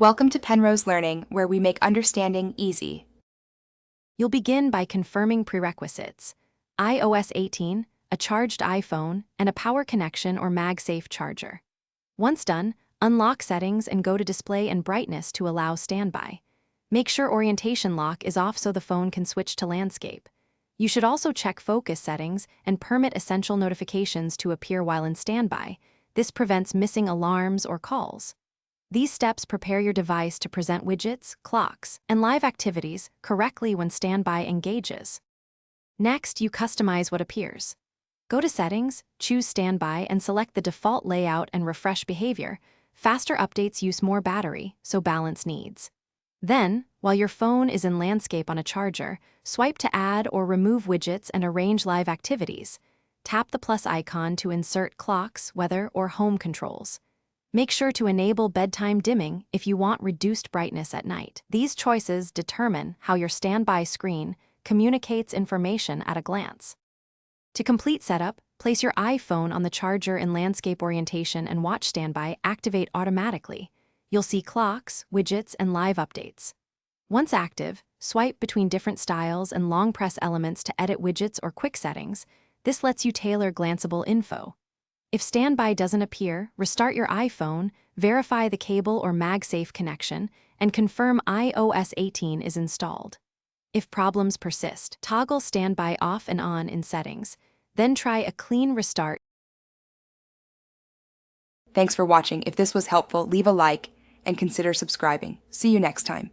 Welcome to Penrose Learning, where we make understanding easy. You'll begin by confirming prerequisites: iOS 18, a charged iPhone, and a power connection or MagSafe charger. Once done, unlock settings and go to display and brightness to allow standby. Make sure orientation lock is off so the phone can switch to landscape. You should also check focus settings and permit essential notifications to appear while in standby. This prevents missing alarms or calls. These steps prepare your device to present widgets, clocks, and live activities correctly when standby engages. Next, you customize what appears. Go to Settings, choose Standby, and select the default layout and refresh behavior. Faster updates use more battery, so balance needs. Then, while your phone is in landscape on a charger, swipe to add or remove widgets and arrange live activities. Tap the plus icon to insert clocks, weather, or home controls. Make sure to enable bedtime dimming if you want reduced brightness at night. These choices determine how your standby screen communicates information at a glance. To complete setup, place your iPhone on the charger in landscape orientation and watch standby activate automatically. You'll see clocks, widgets, and live updates. Once active, swipe between different styles and long press elements to edit widgets or quick settings. This lets you tailor glanceable info. If standby doesn't appear, restart your iPhone, verify the cable or MagSafe connection, and confirm iOS 18 is installed. If problems persist, toggle standby off and on in settings. Then try a clean restart. Thanks for watching. If this was helpful, leave a like and consider subscribing. See you next time.